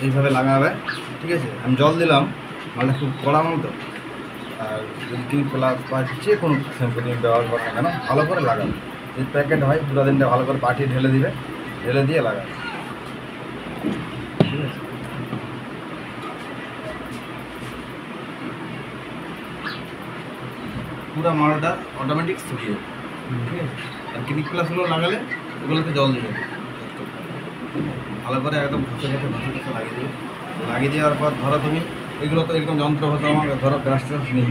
এইভাবে লাগাবে, ঠিক আছে। আমি জল দিলাম, মালটা খুব কড়া মতো। আর যদি ক্লিপ প্লাস বা যে কোনো শ্যাম্পু দিয়ে ব্যবহার করা না কেন ভালো করে লাগাবে। এই প্যাকেট হয় পুরো দিনটা ভালো করে পাঠিয়ে ঢেলে দিবে, ঢেলে দিয়ে লাগাবে, ঠিক আছে। পুরো মালটা অটোমেটিক শুকিয়ে যাবে, ঠিক আছে। আর ক্লিপ প্লাসগুলো লাগালে ওগুলোতে জল দিয়ে দেবে ভালো করে, একদম ঘষে লাগিয়ে দেবে। লাগিয়ে দেওয়ার পর ধরো তুমি এগুলো তো এরকম যন্ত্র হতো আমাকে, ধরো ব্রাশ ট্রাশ নেই,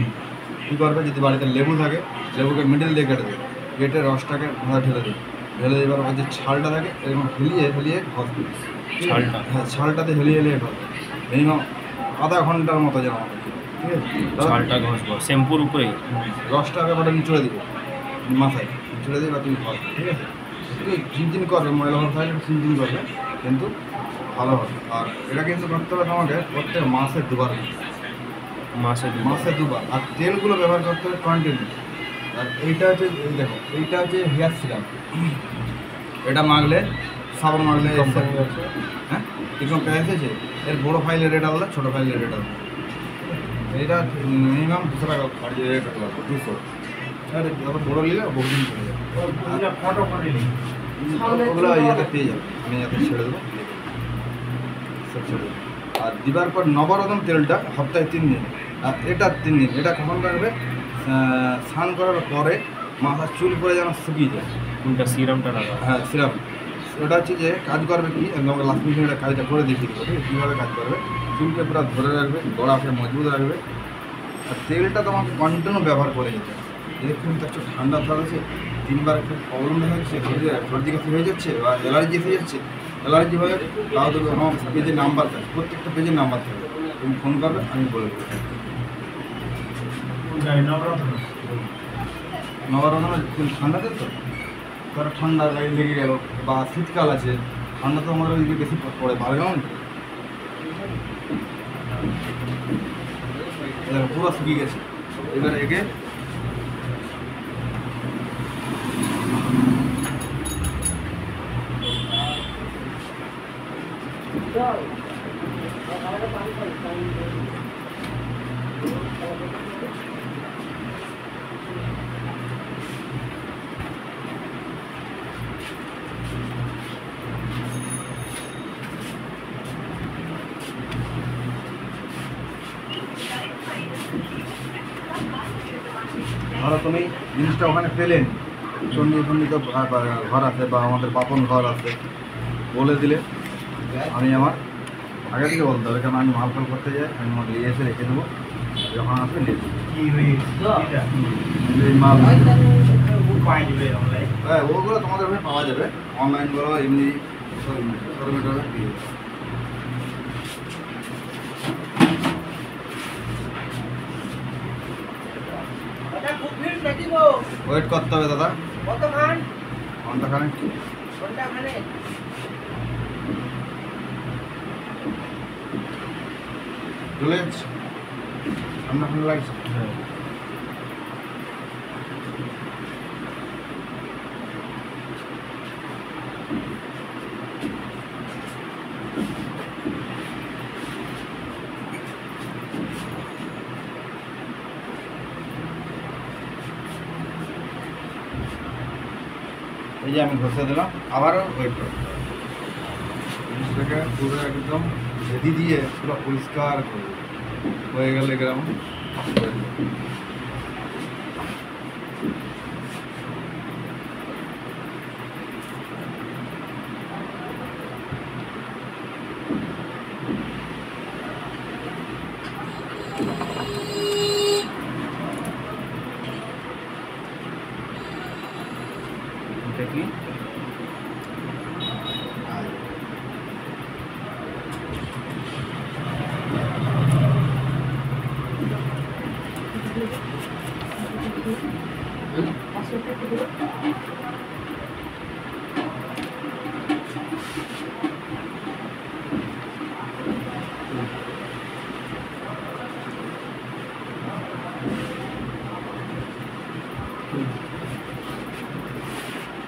কী করবে, যদি বাড়িতে লেবু থাকে লেবুকে মিডিল দিয়ে কেটে দেবে, কেটে রসটাকে ভালো ঢেলে দেবে, ঢেলে দেবার পর যে ছালটা থাকে এরকম হেলিয়ে ঘষবে। ছালটা, হ্যাঁ, ছালটাতে হেলিয়ে ঘষবে মিনিমাম আধা ঘন্টার মতো যেন, ঠিক আছে। ছালটা ঘষবো শ্যাম্পুর উপরে, রসটাকে এবারে নিচড়ে দিবে মাথায়, নিচড়ে দিয়ে বা তুমি ঘষবে, ঠিক আছে। একটু চিনচিন করবে, ময়লা ভাব থাকলে একটু চিনচিন করবে, কিন্তু ভালো হবে। আর এটা কিন্তু করতে হবে তোমাকে প্রত্যেক মাসে দুবার, মাসে দুবার। আর তেলগুলো ব্যবহার করতে হবে কন্টিনিউ। আর এইটা হচ্ছে, এই দেখো, এইটা হচ্ছে হেয়ার সিরাম। এটা মাগলে, সাবান মাগলে, হ্যাঁ, এরকম প্রাইস আছে। এর বড়ো ফাইলের রেট আলাদা, ছোটো ফাইলের রেট আলাদা। এইটা মিনিমাম 200 টাকা রেট আলাদা, 200। আর আবার বড়ো নিলে বহুদিন চলে যাবে। ওগুলো ইয়েতে পেয়ে যাবে, আমি ইয়াতে ছেড়ে দেবো, সব ছেড়ে দেবো। আর দিবার পর নবরত্ন তেলটা সপ্তাহে 3 দিন, আর এটা 3 দিন। এটা কখন রাখবে, স্নান করার পরে মাথার চুল করে যেন শুকিয়ে যায়। কোনটা সিরামটা লাগা? হ্যাঁ, সিরাম। ওটা হচ্ছে যে কাজ করবে কি, তোমাকে লাস্ট মিনিটে এটা কাজটা করে দেখিয়ে দেবো, ঠিক আছে, কীভাবে কাজ করবে। চুলকে পুরো ধরে রাখবে, গলাকে মজবুত রাখবে। আর তেলটা তোমাকে কন্টিনিউ ব্যবহার করে যেতে হবে। দেখুন তো একটু ঠান্ডা আছে, 3বার একটু প্রবলেম দেখা যাচ্ছে, সর্দি কাশি হয়ে যাচ্ছে বা অ্যালার্জি হয়ে যাচ্ছে, অ্যালার্জি হয়ে তাও তো আমার পেজের নাম্বার থাকে, প্রত্যেকটা পেজের নাম্বার থাকে, তুমি ফোন করবে, আমি বলে দেবো। নবরত্ন ঠান্ডাতে তো ধরো ঠান্ডা লেগে গেল, বা শীতকাল আছে, ঠান্ডা তো আমাদের ওইদিকে বেশি পড়ে, বারগাউন পুরো শুকিয়ে গেছে। এবার একে ধরো তুমি জিনিসটা ওখানে পেলেন, চণ্ডী তো ঘর আছে বা আমাদের বাপন ঘর আছে, বলে দিলে আমি আমার আগে থেকে বলতে হবে, কারণ আমি মাল ফাল করতে যাই, আমি আমার নিয়ে এসে রেখে দেবো, যখন আসবে নিয়ে মাল। হ্যাঁ, ওগুলো তোমাদের ওখানে পাওয়া যাবে, অনলাইনগুলো এমনি শোরুমে দিয়ে। ওয়েট করতে হবে দাদা, ঘন্টা খানেক। চলে যাচ্ছে ঠান্ডা ঠান্ডা লাগছে। হ্যাঁ এই যে আমি ঘষে দিলাম, আবারও ওয়েট করো। জিনিসটাকে পুরো একদম রেডি দিয়ে পুরো পরিষ্কার করে দেবো। হয়ে গেলে গ্রাম এটা কি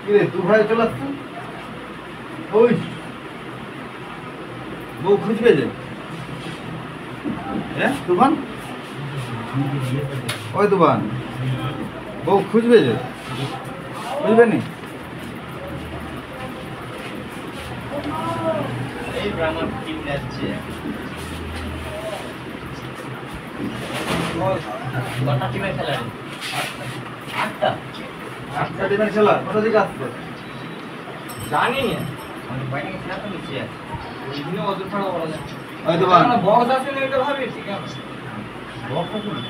কিরে দু ভাই চলে আসছে, ওই বউ খুঁজবে যে, হ্যাঁ তুফান, ওই তুফান বউ খুঁজবে যে, বুঝবে নি? এই ব্রাহ্মণ টিম যাচ্ছে কটা টিমের খেলা রে? আটটা আটটা টিমের খেলা কোথা থেকে আসছে? জানি না আমি বাইরে খেলা তো নিচে আছে ওই দিনে অদূর ছাড়া বলা যায় ওই তুফান বক্স আছে না এটা ভাবি ঠিক আছে বক্স আছে না?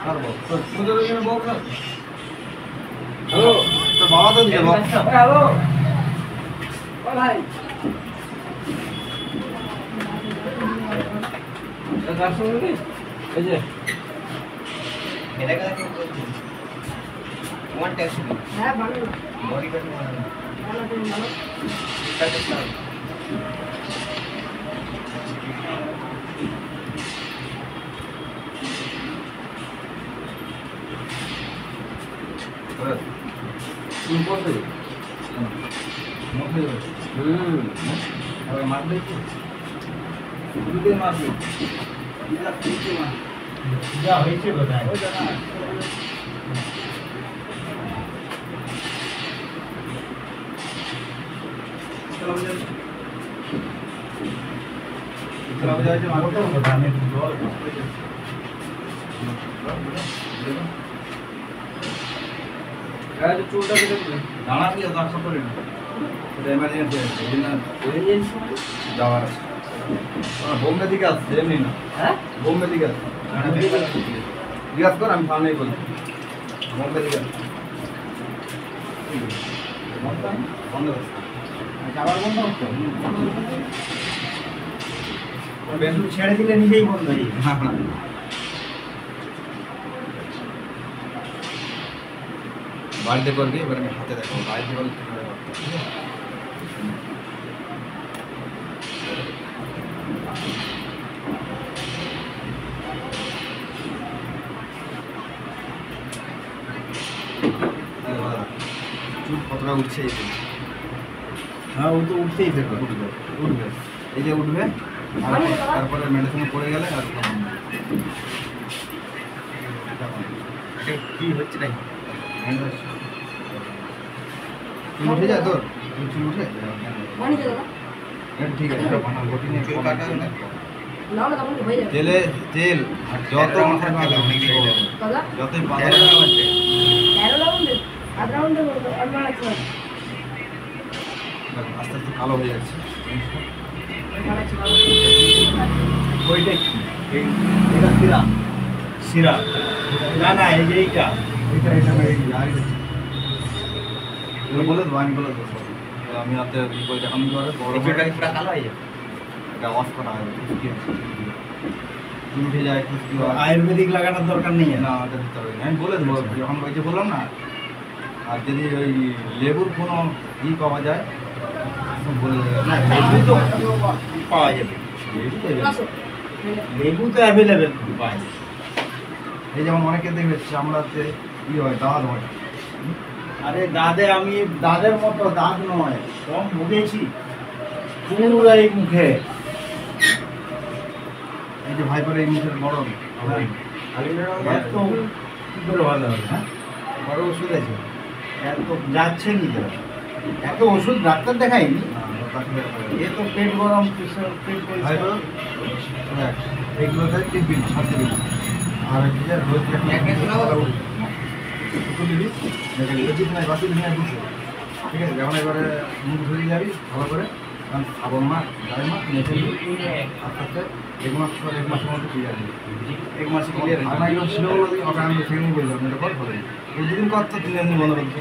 কার বক্স? তোদের ওখানে বক্স আছে হ্যালো, তোর বাবা তো দিছে বক্স। হ্যালো ও ভাই কার সঙ্গে এই যে এটা কাজ করতে তোমার টেস্ট হ্যাঁ ভালো বডি কাটিং ভালো ভালো তুমি ভালো কাটে স্টার তুমি বসে মধ্যে আরে মারবে কি? শুরুতে মারবে, এটা শুরুতে মারবে। যা হয়েছে কোথায় ওই জানা চলো যাই, চলো যাই যে মারবে কোথায় আমি বল গায়ে চুলটা কেটে দিলে দাঁড়া দিয়ে দর্শক করে না, এটা এমার্জেন্সি আছে, এই জন্য যাওয়ার আছে। বোম্বে থেকে আসছে এমনি না, হ্যাঁ বোম্বে থেকে আসছে। জিজ্ঞাসা কর, আমি সামনেই বলছি বোম্বে থেকে আসছে। বন্ধ করছে যাওয়ার বন্ধ হচ্ছে বেলুন ছেড়ে দিলে নিজেই বন্ধ হয়ে যাবে হ্যাঁ হ্যাঁ বাড়িতে করবি, এবার আমি হাতে দেখো বাড়িতে করলে কীভাবে করতে হয়, ঠিক আছে? আরে বাবা, চুল কতটা উঠছে এই যে। হ্যাঁ ও তো উঠতেই থাকবে উঠবে উঠবে, এই যে উঠবে, তারপরে মেডিসিন পড়ে গেলে আর কোনো কি হচ্ছে নাকি চুল উঠে যায় তোর, চুল উঠে মানে কি দাদা এটা ঠিক আছে, বটি নিয়ে চুল কাটা না না না তখন হয়ে যাবে তেলে তেল আর যত মাথায় মাথা দাদা যতই পাতা 13 রাউন্ডে 8 রাউন্ডে আমরা রাখছি আস্তে আস্তে কালো হয়ে যাচ্ছে। ওইটা কি এটা সিরা সিরা না না এই যে এইটা এটা এটা আর এগুলো বলে দেবো, আমি বলে দেবো সব। আমি হাতে বই দেখানো করে বড় পুরো কালো হয়ে যাবে এটা ওয়াশ করা হয়, খুশকি আছে, চুল উঠে যায়, খুশকি হয়। আয়ুর্বেদিক লাগানোর দরকার নেই না ওটা দিতে হবে না, আমি বলে দেবো যখন ওই যে বললাম না। আর যদি ওই লেবুর কোনো ই পাওয়া যায় বলে দেবে। না লেবু তো পাওয়া যাবে লেবু তো এবার- আসো লেবু তো অ্যাভেলেবেল পাই। এই যেমন অনেকে দেখবে চামড়াতে হয় দাঁত হয়। আরে আমি দাঁতের মতো দাঁত নয়, কম ভুগেছি পুরো এই মুখে। এই যে ভাই করে এই মুখের মরণ এত কি করে ভালো হবে? হ্যাঁ, বড় ওষুধ আছে। এত যাচ্ছে নি তো, এত ওষুধ ডাক্তার দেখাইনি। এ তো পেট গরম, পেট ভাই পরিষ্কার। দেখ এইগুলো থাকে টিফিন 7 দিন আর এটা রোজ ঠিক আছে। যখন এবারে মুখ ধরে যাবি ভালো করে, কারণ শ্রাবণ মাস গায়ে মাস মেখে আস্তে আস্তে 1 মাস পর 1 মাসের মধ্যে ক্লিয়ার হবে। 1 মাসে ক্লিয়ার আর না এগুলো ছিল বলে ওকে আমি সেখানেই বললাম এটা কর হবে। ওই দুদিন কর তো 3 দিন বন্ধ করছে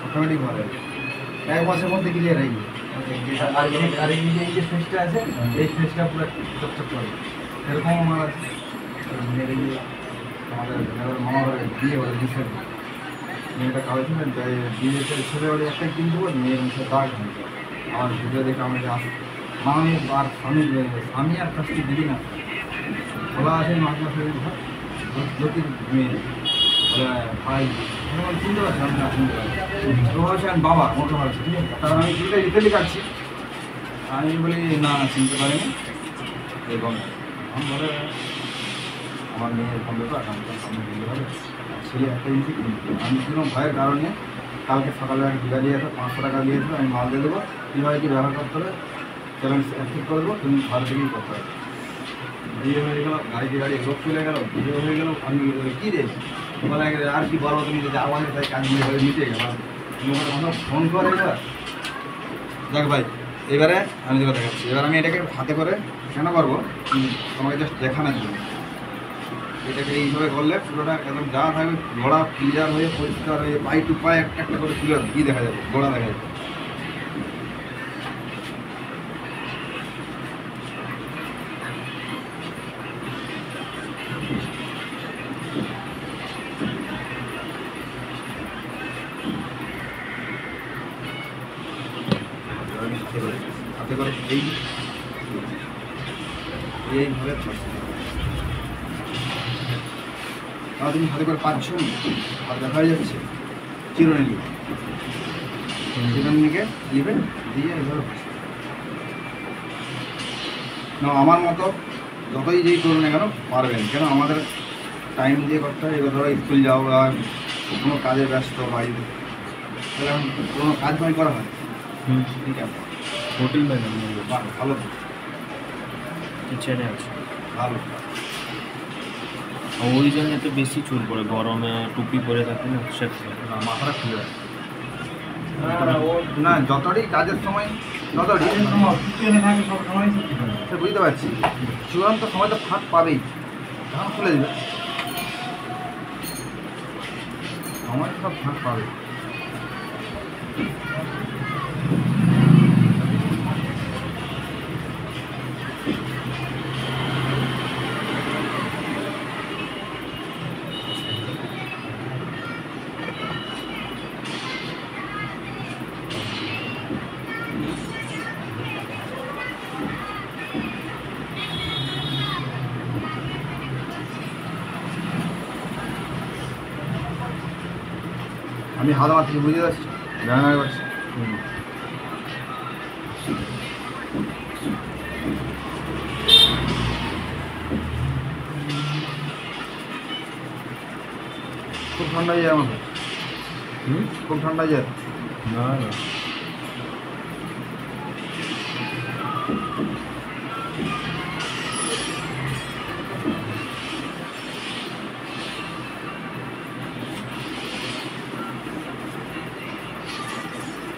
অটোমেটিক ভালো হবে। 1 মাসের মধ্যে ক্লিয়ার হয়ে যাবে। আর এই যে ফেসটা আছে এই ফেসটা পুরো চকচক করে এরকম আমার আছে। মেয়ের এই আমাদের মামা ঘরে বিয়ে হলো রিসেন্ট, মেয়েটা কাগজ বিয়েতে ছেলে বাড়ি একটা কিনতে পারি মেয়ের মুখে দাগ হয়। আমার ভিডিও দেখে আমাকে মামি আর স্বামী আর কাছে দিদি না খোলা আছে মাঝে মাসে ঘর জ্যোতির মেয়ে ভাই চিনতে পারছি আমি না চিনতে পারছি ভাবছি আমি বাবা মোটো ভাবছি ঠিক আছে। কারণ আমি চিন্তা ইতালি কাটছি, আমি বলি না চিনতে পারিনি এবং আমি বলে আমার মেয়ের ভালো তো সামনে দিতে হবে। ছেলে একটা জিনিস আমি কোনো ভয়ের কারণে কালকে সকালে এক গাড়ি আছে 500 টাকা দিয়েছিল, আমি মাল দিয়ে দেবো কীভাবে কী ব্যবহার করতে হবে চ্যালেঞ্জ অ্যাক্সেপ্ট করে দেবো, তুমি ঘর থেকেই করতে হবে। বিয়ে হয়ে গেলো গাড়ি লোক চলে গেলো, বিয়ে হয়ে গেলো আমি কী রে বলে আর কি বলবো তুমি যদি আওয়াজ তাই কাজগুলো হয়ে মিটে গেল আমার ফোন করে এবার। দেখ ভাই এবারে আমি যেটা দেখাচ্ছি, এবার আমি এটাকে হাতে করে কেন পারবো তোমাকে জাস্ট দেখানোর জন্য। এটাকে এইভাবে করলে পুরোটা একদম যা থাকবে গোড়া ক্লিয়ার হয়ে পরিষ্কার হয়ে পাই টু পাই একটা একটা করে ক্লিয়ার কী দেখা যাবে গোড়া দেখা যাবে। হাতে করে এইভাবে তুমি হাতে করে পাচ্ছ আর দেখা যাচ্ছে চিরুনি চিরুনিকে লিবে দিয়ে এইভাবে না আমার মতো যতই যেই করুন না কেন পারবেন, কেন আমাদের টাইম দিয়ে করতে হয়। এবার ধরো স্কুল যাও বা কোনো কাজে ব্যস্ত বাড়িতে তাহলে এখন কোনো কাজ নয় করা হয় ঠিক আছে। হোটেল ম্যানেজমেন্ট ভালো কিচেনে আছে ভালো ওই জন্য তো বেশি চুল পড়ে, গরমে টুপি পরে থাকে না না মাথাটা খুলে যায় না যতটাই কাজের সময় ততটাই থাকে সব সময়। সে বুঝতে পারছি চূড়ান্ত সময় তো ফাঁক পাবেই, তখন খুলে দেবে সময় সব ফাঁক পাবে। আমি হাত আমার থেকে বুঝে যাচ্ছি জানা পারছি খুব ঠান্ডা যায় আমাকে খুব ঠান্ডা যায় না না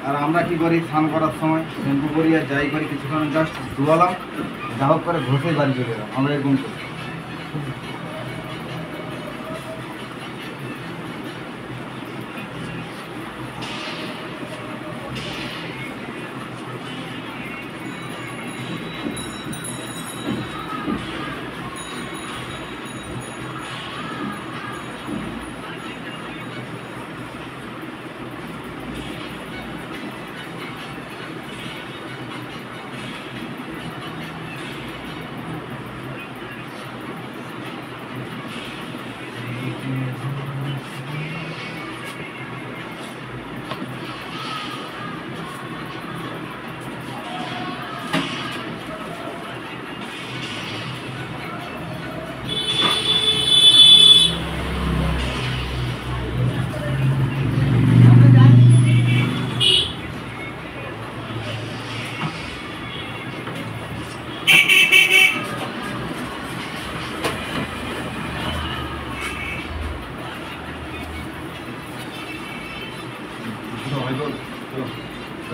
আর আমরা কি করি স্নান করার সময় শ্যাম্পু করি আর যাই করি কিছুক্ষণ জাস্ট ধোয়ালাম যা হোক করে ঘষে বাড়ি চলে এলাম আমরা এরকম করি।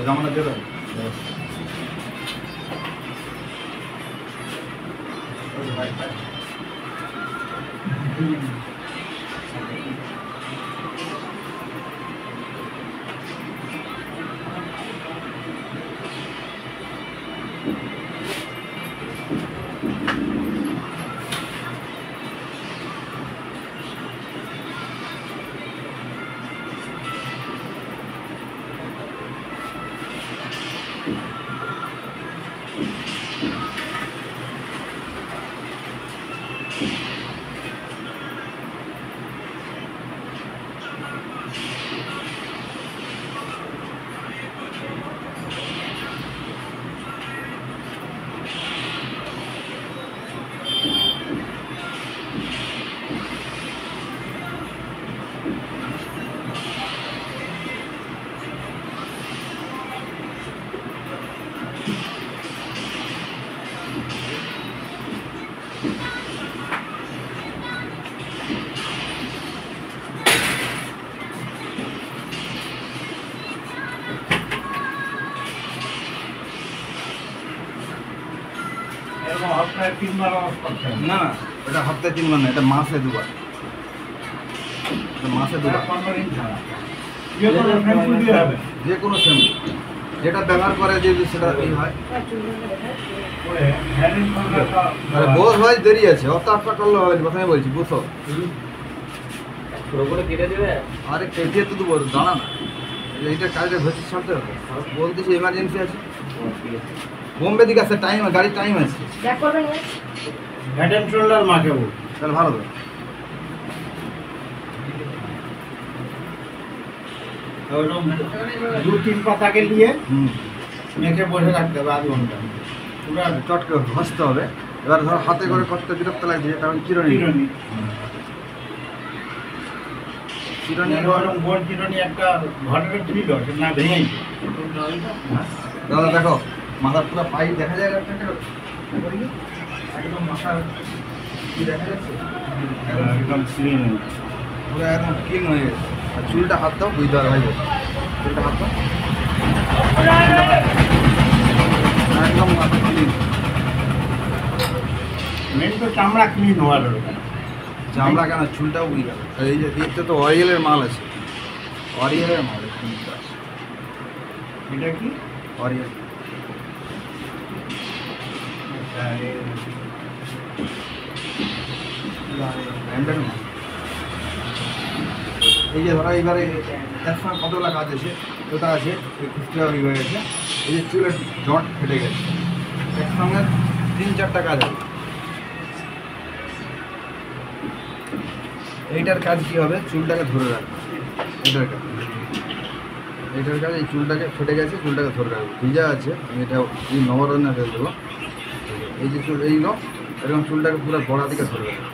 জামাটা দিয়ে দেবো। এরকম সপ্তাহে 3 বার ওয়াশ করতে হবে। না না, এটা সপ্তাহে 3 বার না, এটা মাসে 2 বার। এটা মাসে 2 বার। 15 দিন ছাড়া। যে কোনো শ্যাম্পু দিয়ে হবে। যে কোনো শ্যাম্পু যেটা ব্যবহার করে যদি সেটা এই হয়। পরে হেড এন্ড শোল্ডারটা আরে বোঝ ভাই দেরি আছে, অত আটটা করলে হবে না, প্রথমে বলছি বুঝো। পুরোপুরি কেটে দেবে। আরে কেটে তো দেবো, জানা না এইটা কাজটা ভেতর ছাড়তে হবে। বলতেছি এমার্জেন্সি আছে, বোম্বে দিকে আছে, টাইম গাড়ি টাইম আছে। ব্যাক করবেন না? হেড এন্ড শোল্ডার মাখাবো। তাহলে ভালো তো। ওরকম 2-3 পাতাকে নিয়ে হুম, মেখে বসে রাখতে হবে আধ ঘন্টা। পুরা চটকে ঘষতে হবে। এবার ধরো হাতে করে করতে বিরক্ত লাগছে, তখন চিরুনি চিরুনি। চিরুনি ওরকম গোল চিরুনি একটা ঘরের ছিল, সেটা না ভেঙেই। দাদা দেখো মাথার পুরো পাই দেখা যায় একটা একটা করে কি? একদম মাথার কি দেখা যাচ্ছে একদম ক্লিন। পুরো একদম ক্লিন হয়ে গেছে। আর চুলটা হাত দাও, বুঝতে পারবে ভাই, চুলটা হাত দাও, একদম মাথা ক্লিন। মেন তো চামড়া ক্লিন হওয়ার দরকার। চামড়া কেন, চুলটাও বুঝে গেল। আর এই যে দেখতে তো অরিয়েলের মাল আছে, অরিয়েলের মাল এটা কি? অরিয়েল। ব্র্যান্ডের মাল। এই যে ধরো এইবারে একসঙ্গে কতগুলো কাজ আছে, ওটা আছে খুচরা হয়ে গেছে। এই যে চুলের জট ফেটে গেছে, একসঙ্গে 3-4টা কাজ আছে। এইটার কাজ কি হবে, চুলটাকে ধরে রাখবে। এইটার কাজ এই চুলটাকে ফেটে গেছে, চুলটাকে ধরে রাখবে। ভিজা আছে, আমি এটা এই নবরত্নে ফেলে দেবো। এই যে চুল এইগুলো এরকম চুলটাকে পুরো গোড়া দিকে ধরে রাখবে।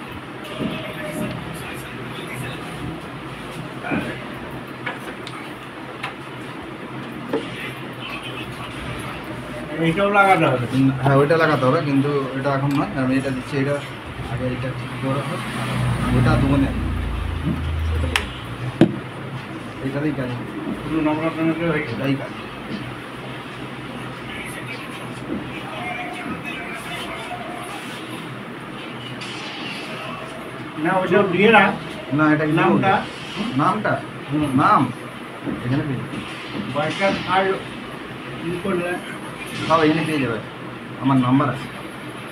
এইটাও লাগাতে হবে। হ্যাঁ ওইটা লাগাতে হবে, কিন্তু এটা এখন নয়, আমি এটা দিচ্ছি। এটা আগে এটা ঠিক করে রাখো, ওটা দেবো না, এইটারই কাজ, শুধু নবরত্নকে হয়ে গেছে। এটাই কাজ। না ওইটা দিয়ে রাখ। না এটা কি নামটা? নামটা নাম এখানে পেয়ে যাবে। বাইকার আর ই করলে সব এখানে পেয়ে যাবে, আমার নাম্বার আছে,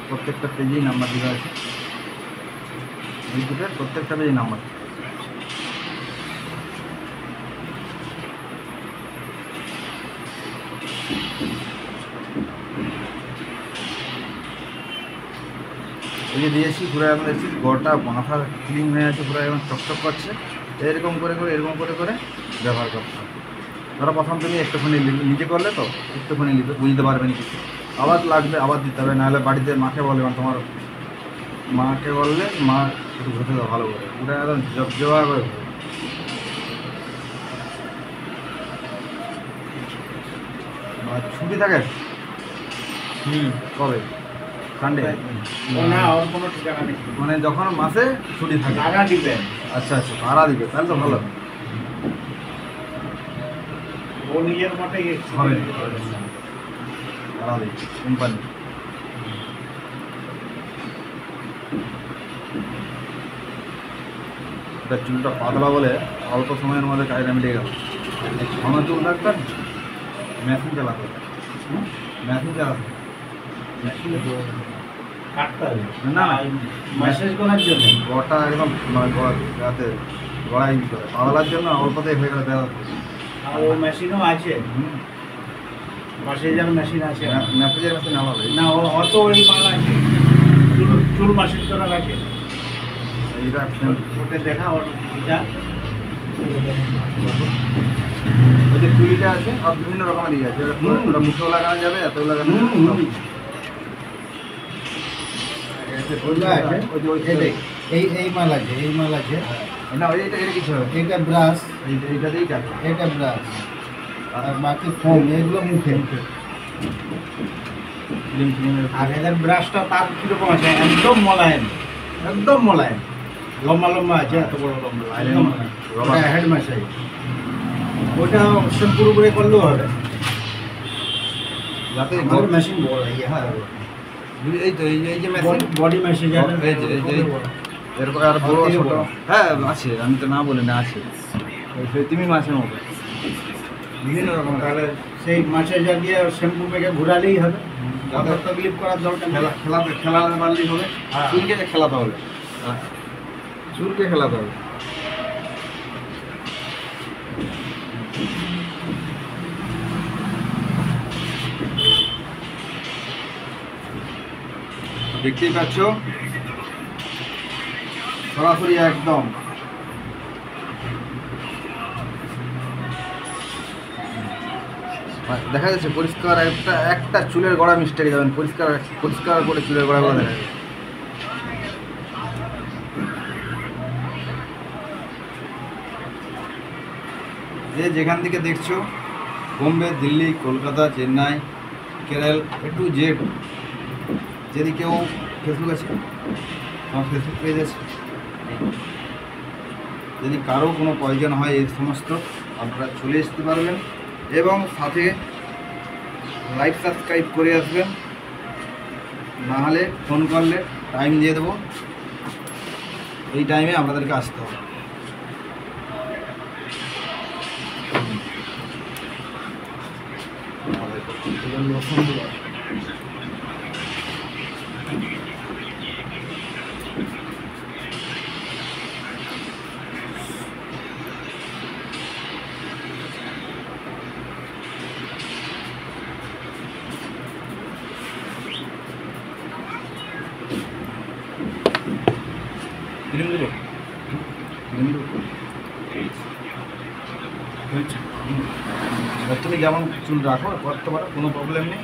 প্রত্যেকটা পেজেই নাম্বার দেওয়া আছে। ইউটিউবের প্রত্যেকটা পেজে নাম্বার। এই যে দিয়েছি পুরো এখন দেখছি গোটা মাথা ক্লিন হয়ে আছে, পুরো এখন চকচক করছে। এরকম করে করে এরকম করে করে ব্যবহার করতে হবে। ধরো প্রথম তুমি একটুখানি নিজে করলে তো একটুখানি লিখবে, বুঝতে পারবে না কিছু, আবার লাগবে আবার দিতে হবে। নাহলে বাড়িতে মাকে বলবে, তোমার মাকে বললে মা একটু ঘষে দাও ভালো করে, পুরো একদম জবজবা করে ঘষে। আর ছুটি থাকে কবে? সানডে? না ওর কোনো ঠিকানা নেই। মানে যখন মাসে ছুটি থাকে। টাকা দিবেন। আচ্ছা আচ্ছা, ভাড়া দিবে, তাহলে তো ভালো। ও ও নিজের মতে হবে আলাদা কোম্পানি। এটা চুলটা পাতলা বলে অল্প সময়ের মধ্যে কাজটা মিটে গেল। আমার চুল ডাক্তার মেশিন চালাতে মেশিন চালাতে কাটতে হবে না, না। মেসেজ করার জন্য। গড়টা একদম মানে যাতে গড়াই করে পাতলার জন্য অল্পতেই হয়ে গেলে বেড়া। আর ও মেশিনও আছে, মাসেজার মেশিন আছে। মেসেজের মেশিন আলাদা। না ও অত ওই মাল আছে, চুল মাসেজ করার আছে। এইটা ওকে দেখা ওর এটা ওই যে তুলিটা আছে আর বিভিন্ন রকমের ইয়ে আছে। ওটা মুখেও লাগানো যাবে, এতও লাগানো যাবে। ওইটা আছে, এই মাল আছে, এই মাল আছে। না ওই এটা কিছু হবে, এটা ব্রাশ, এইটাতেই কাজ। এটা ব্রাশ, আর বাকি ফোম এগুলো মুখে। আর এদের ব্রাশটা তার কিরকম আছে, একদম মোলায়েম, একদম মোলায়েম, লম্বা লম্বা আছে, এত বড় লম্বা একদম। ওটা হেড ম্যাসাজ, ওটা শ্যাম্পু করে করলেও হবে। যাতে আমাদের মেশিন বড়, হ্যাঁ এই তো এই যে মেশিন বডি ম্যাসাজ এরকম আর বড় ছোট হ্যাঁ আছে, আমি তো না বলি না আছে। ওই তুমি মাছের মতো বিভিন্ন রকম। তাহলে সেই ম্যাসাজার দিয়ে শ্যাম্পু মেখে ঘোরালেই হবে, যত তকলিফ করার দরকার নেই। খেলাতে পারলেই হবে। হ্যাঁ। চুলকে খেলাতে হবে, চুলকে খেলাতে হবে। দেখতেই পাচ্ছ সরাসরি একদম দেখা যাচ্ছে পরিষ্কার। একটা চুলের গোড়া মিস্টেক যাবেন, পরিষ্কার পরিষ্কার করে চুলের গোড়াগুলো দেখা যাবে। যে যেখান থেকে দেখছো, বোম্বে, দিল্লি, কলকাতা, চেন্নাই, কেরল, একটু জেড, যদি কেউ ফেসবুক আছে, আমার ফেসবুক পেজ আছে, যদি কারো কোনো প্রয়োজন হয় এই সমস্ত, আপনারা চলে আসতে পারবেন এবং সাথে লাইক সাবস্ক্রাইব করে আসবেন। না হলে ফোন করলে টাইম দিয়ে দেবো, এই টাইমে আপনাদেরকে আসতে হবে। তুমি যেমন চুল রাখো করতে পারো, কোনো প্রবলেম নেই।